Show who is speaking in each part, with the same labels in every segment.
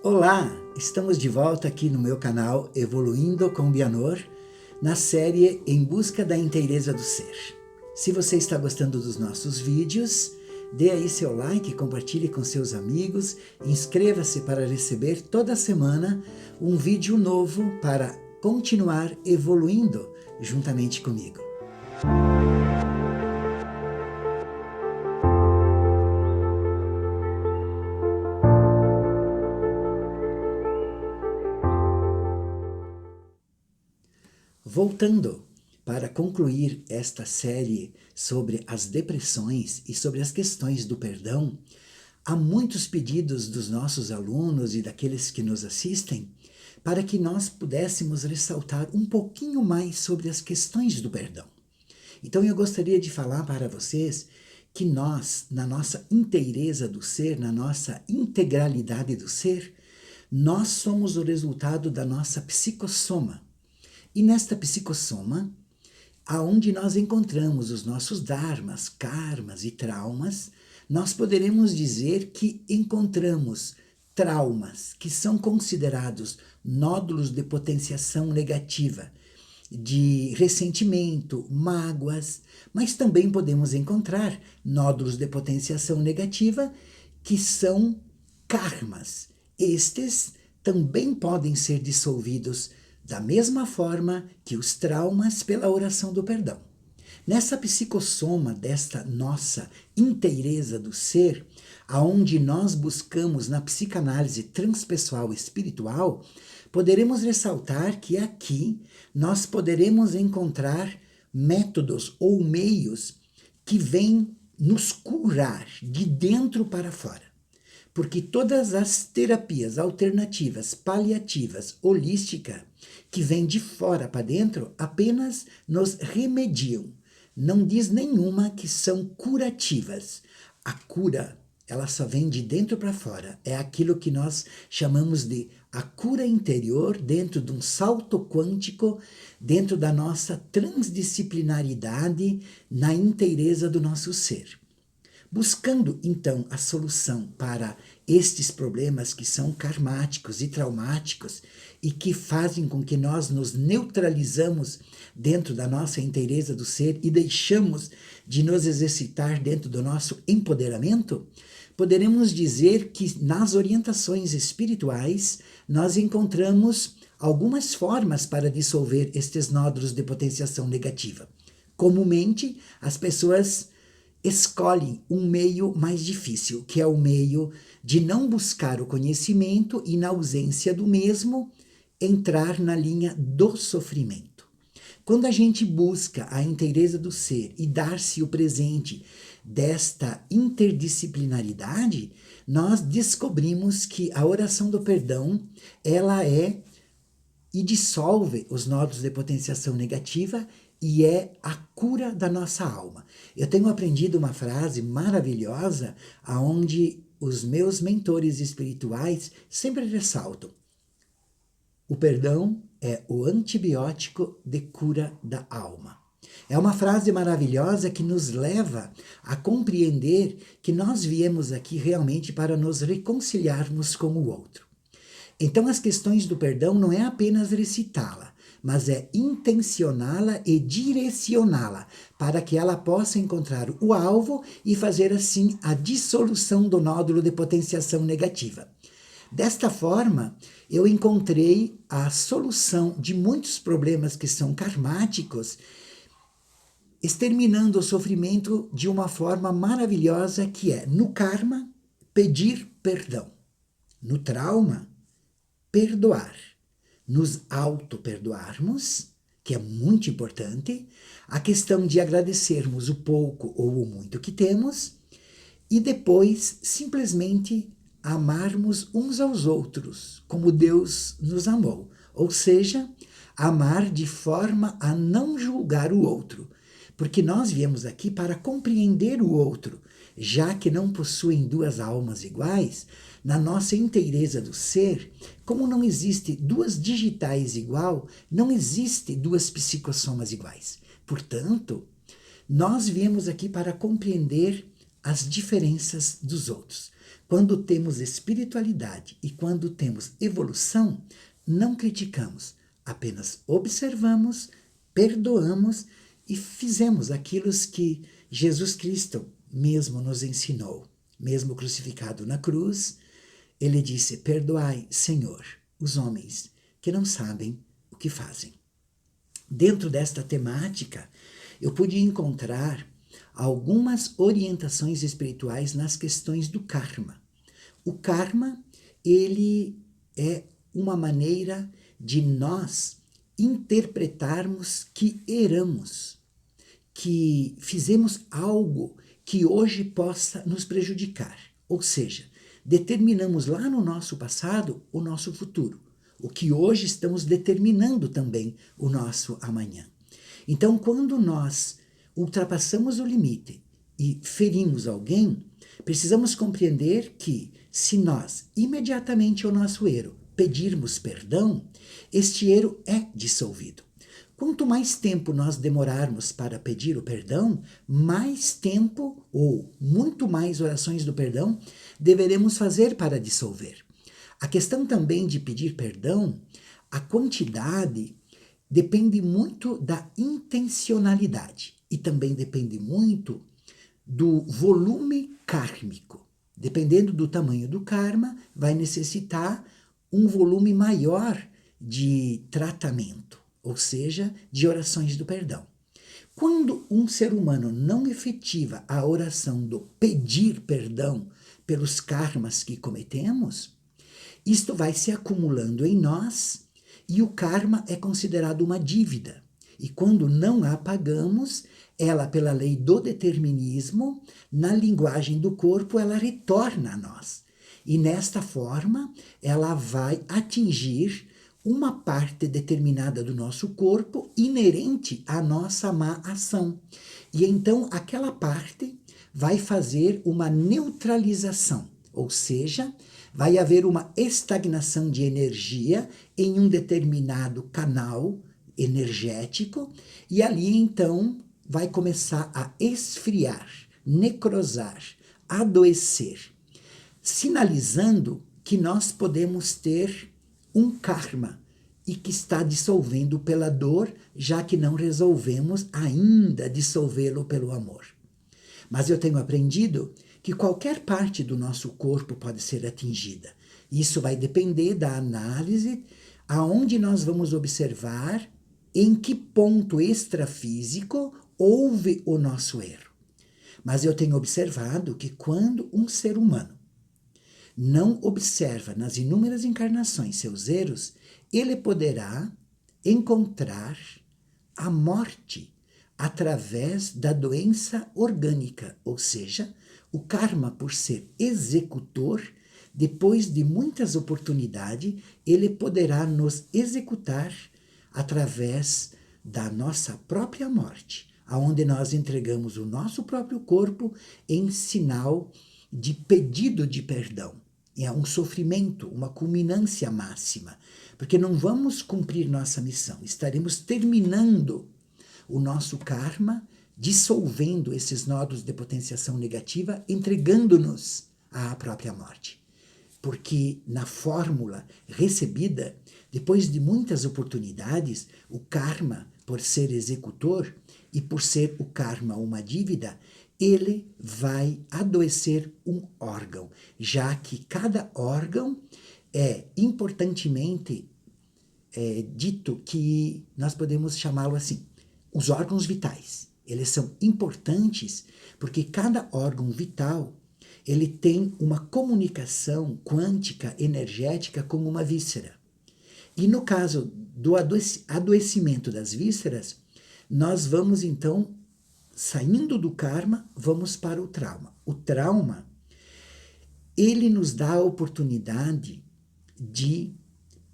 Speaker 1: Olá, estamos de volta aqui no meu canal Evoluindo com Bianor, na série Em Busca da Inteireza do Ser. Se você está gostando dos nossos vídeos, dê aí seu like, compartilhe com seus amigos, inscreva-se para receber toda semana um vídeo novo para continuar evoluindo juntamente comigo. Voltando para concluir esta série sobre as depressões e sobre as questões do perdão, há muitos pedidos dos nossos alunos e daqueles que nos assistem para que nós pudéssemos ressaltar um pouquinho mais sobre as questões do perdão. Então eu gostaria de falar para vocês que nós, na nossa inteireza do ser, na nossa integralidade do ser, nós somos o resultado da nossa psicossoma. E nesta psicossoma, aonde nós encontramos os nossos dharmas, karmas e traumas, nós poderemos dizer que encontramos traumas que são considerados nódulos de potenciação negativa, de ressentimento, mágoas, mas também podemos encontrar nódulos de potenciação negativa que são karmas. Estes também podem ser dissolvidos da mesma forma que os traumas pela oração do perdão. Nessa psicossoma desta nossa inteireza do ser, aonde nós buscamos na psicanálise transpessoal espiritual, poderemos ressaltar que aqui nós poderemos encontrar métodos ou meios que vêm nos curar de dentro para fora. Porque todas as terapias alternativas, paliativas, holísticas, que vêm de fora para dentro, apenas nos remediam. Não diz nenhuma que são curativas. A cura, ela só vem de dentro para fora. É aquilo que nós chamamos de a cura interior, dentro de um salto quântico, dentro da nossa transdisciplinaridade, na inteireza do nosso ser. Buscando, então, a solução para estes problemas que são karmáticos e traumáticos e que fazem com que nós nos neutralizamos dentro da nossa inteireza do ser e deixamos de nos exercitar dentro do nosso empoderamento, poderemos dizer que nas orientações espirituais nós encontramos algumas formas para dissolver estes nódulos de potenciação negativa. Comumente, as pessoas escolhem um meio mais difícil, que é o meio de não buscar o conhecimento e, na ausência do mesmo, entrar na linha do sofrimento. Quando a gente busca a inteireza do ser e dar-se o presente desta interdisciplinaridade, nós descobrimos que a oração do perdão, ela é e dissolve os nódulos de potenciação negativa e é a cura da nossa alma. Eu tenho aprendido uma frase maravilhosa aonde os meus mentores espirituais sempre ressaltam: o perdão é o antibiótico de cura da alma. É uma frase maravilhosa que nos leva a compreender que nós viemos aqui realmente para nos reconciliarmos com o outro. Então, as questões do perdão não é apenas recitá-la, mas é intencioná-la e direcioná-la para que ela possa encontrar o alvo e fazer assim a dissolução do nódulo de potenciação negativa. Desta forma, eu encontrei a solução de muitos problemas que são karmáticos, exterminando o sofrimento de uma forma maravilhosa que é, no karma, pedir perdão. No trauma, perdoar. Nos auto-perdoarmos, que é muito importante, a questão de agradecermos o pouco ou o muito que temos, e depois simplesmente amarmos uns aos outros, como Deus nos amou. Ou seja, amar de forma a não julgar o outro, porque nós viemos aqui para compreender o outro, já que não possuem duas almas iguais. Na nossa inteireza do ser, como não existe duas digitais igual, não existe duas psicossomas iguais. Portanto, nós viemos aqui para compreender as diferenças dos outros, quando temos espiritualidade e quando temos evolução, não criticamos, apenas observamos, perdoamos e fizemos aquilo que Jesus Cristo mesmo nos ensinou. Mesmo crucificado na cruz, ele disse: perdoai, Senhor, os homens que não sabem o que fazem. Dentro desta temática, eu pude encontrar algumas orientações espirituais nas questões do karma. O karma, ele é uma maneira de nós interpretarmos que erramos, que fizemos algo que hoje possa nos prejudicar. Ou seja, determinamos lá no nosso passado o nosso futuro, o que hoje estamos determinando também o nosso amanhã. Então, quando nós ultrapassamos o limite e ferimos alguém, precisamos compreender que, se nós, imediatamente ao nosso erro, pedirmos perdão, este erro é dissolvido. Quanto mais tempo nós demorarmos para pedir o perdão, mais tempo ou muito mais orações do perdão deveremos fazer para dissolver. A questão também de pedir perdão, a quantidade depende muito da intencionalidade e também depende muito do volume kármico. Dependendo do tamanho do karma, vai necessitar um volume maior de tratamento, ou seja, de orações do perdão. Quando um ser humano não efetiva a oração do pedir perdão pelos karmas que cometemos, isto vai se acumulando em nós e o karma é considerado uma dívida. E quando não a pagamos, ela, pela lei do determinismo, na linguagem do corpo, ela retorna a nós. E nesta forma, ela vai atingir uma parte determinada do nosso corpo inerente à nossa má ação. E então aquela parte vai fazer uma neutralização, ou seja, vai haver uma estagnação de energia em um determinado canal energético e ali então vai começar a esfriar, necrosar, adoecer, sinalizando que nós podemos ter um karma e que está dissolvendo pela dor, já que não resolvemos ainda dissolvê-lo pelo amor. Mas eu tenho aprendido que qualquer parte do nosso corpo pode ser atingida. Isso vai depender da análise, aonde nós vamos observar em que ponto extrafísico houve o nosso erro. Mas eu tenho observado que quando um ser humano não observa nas inúmeras encarnações seus erros, ele poderá encontrar a morte através da doença orgânica, ou seja, o karma, por ser executor, depois de muitas oportunidades, ele poderá nos executar através da nossa própria morte, aonde nós entregamos o nosso próprio corpo em sinal de pedido de perdão. É um sofrimento, uma culminância máxima, porque não vamos cumprir nossa missão, estaremos terminando o nosso karma, dissolvendo esses nodos de potenciação negativa, entregando-nos à própria morte. Porque na fórmula recebida, depois de muitas oportunidades, o karma, por ser executor e por ser o karma uma dívida, ele vai adoecer um órgão, já que cada órgão é importantemente dito que nós podemos chamá-lo assim, os órgãos vitais. Eles são importantes porque cada órgão vital ele tem uma comunicação quântica energética com uma víscera. E no caso do adoecimento das vísceras, nós vamos então, saindo do karma, vamos para o trauma. O trauma, ele nos dá a oportunidade de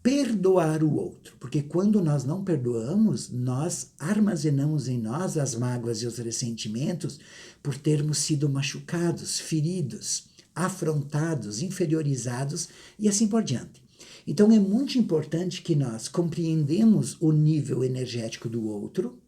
Speaker 1: perdoar o outro, porque quando nós não perdoamos, nós armazenamos em nós as mágoas e os ressentimentos por termos sido machucados, feridos, afrontados, inferiorizados e assim por diante. Então é muito importante que nós compreendemos o nível energético do outro,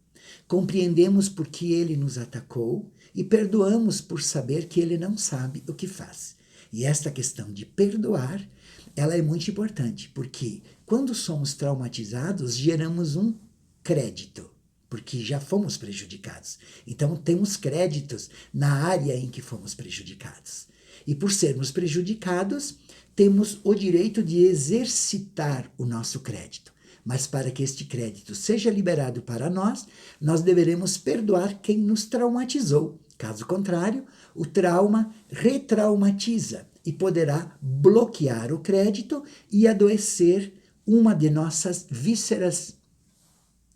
Speaker 1: compreendemos por que ele nos atacou e perdoamos por saber que ele não sabe o que faz. E esta questão de perdoar, ela é muito importante, porque quando somos traumatizados, geramos um crédito, porque já fomos prejudicados. Então, temos créditos na área em que fomos prejudicados. E por sermos prejudicados, temos o direito de exercitar o nosso crédito. Mas para que este crédito seja liberado para nós, nós deveremos perdoar quem nos traumatizou. Caso contrário, o trauma retraumatiza e poderá bloquear o crédito e adoecer uma de nossas vísceras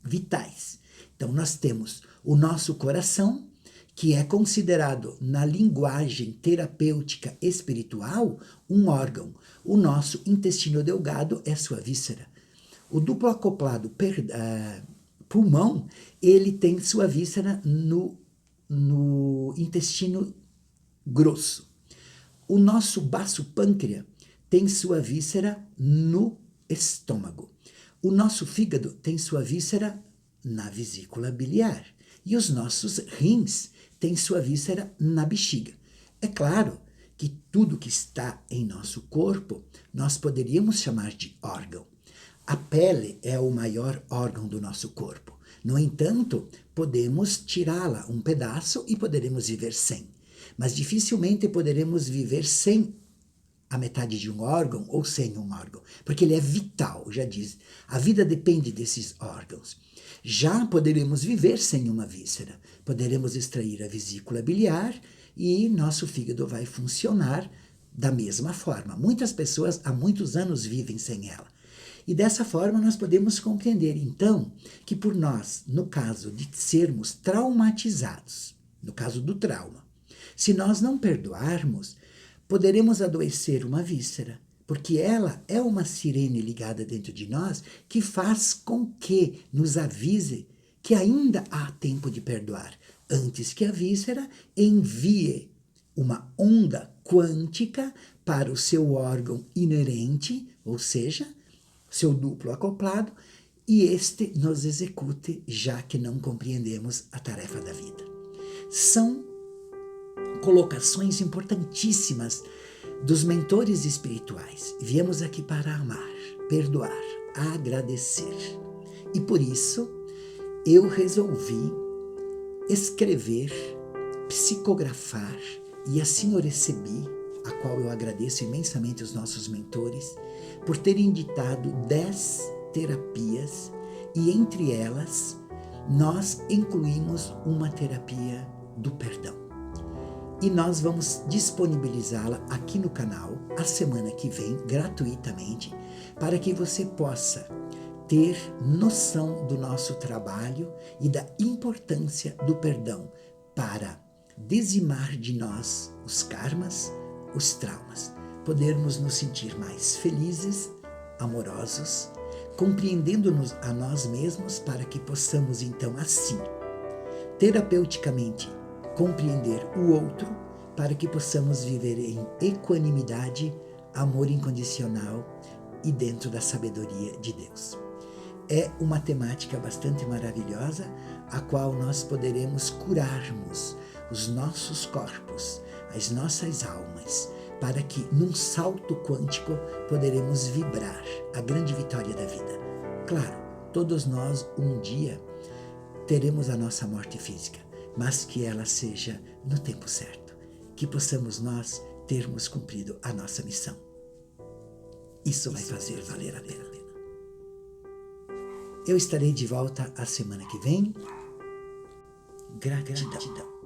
Speaker 1: vitais. Então, nós temos o nosso coração, que é considerado na linguagem terapêutica espiritual um órgão. O nosso intestino delgado é sua víscera. O duplo acoplado pulmão, ele tem sua víscera no intestino grosso. O nosso baço pâncreas tem sua víscera no estômago. O nosso fígado tem sua víscera na vesícula biliar. E os nossos rins têm sua víscera na bexiga. É claro que tudo que está em nosso corpo nós poderíamos chamar de órgão. A pele é o maior órgão do nosso corpo. No entanto, podemos tirá-la um pedaço e poderemos viver sem. Mas dificilmente poderemos viver sem a metade de um órgão ou sem um órgão, porque ele é vital, já diz. A vida depende desses órgãos. Já poderemos viver sem uma víscera. Poderemos extrair a vesícula biliar e nosso fígado vai funcionar da mesma forma. Muitas pessoas há muitos anos vivem sem ela. E dessa forma nós podemos compreender, então, que por nós, no caso de sermos traumatizados, no caso do trauma, se nós não perdoarmos, poderemos adoecer uma víscera, porque ela é uma sirene ligada dentro de nós que faz com que nos avise que ainda há tempo de perdoar, antes que a víscera envie uma onda quântica para o seu órgão inerente, ou seja, seu duplo acoplado, e este nos execute, já que não compreendemos a tarefa da vida. São colocações importantíssimas dos mentores espirituais. Viemos aqui para amar, perdoar, agradecer. E por isso, eu resolvi escrever, psicografar, e assim eu recebi, a qual eu agradeço imensamente os nossos mentores, por terem ditado 10 terapias, e entre elas, nós incluímos uma terapia do perdão. E nós vamos disponibilizá-la aqui no canal a semana que vem, gratuitamente, para que você possa ter noção do nosso trabalho e da importância do perdão para dizimar de nós os karmas, os traumas, podermos nos sentir mais felizes, amorosos, compreendendo-nos a nós mesmos para que possamos então assim, terapeuticamente, compreender o outro para que possamos viver em equanimidade, amor incondicional e dentro da sabedoria de Deus. É uma temática bastante maravilhosa, a qual nós poderemos curarmos os nossos corpos, as nossas almas, para que num salto quântico poderemos vibrar a grande vitória da vida. Claro, todos nós um dia teremos a nossa morte física, mas que ela seja no tempo certo, que possamos nós termos cumprido a nossa missão. Isso vai fazer valer a pena. Eu estarei de volta a semana que vem. Gratidão.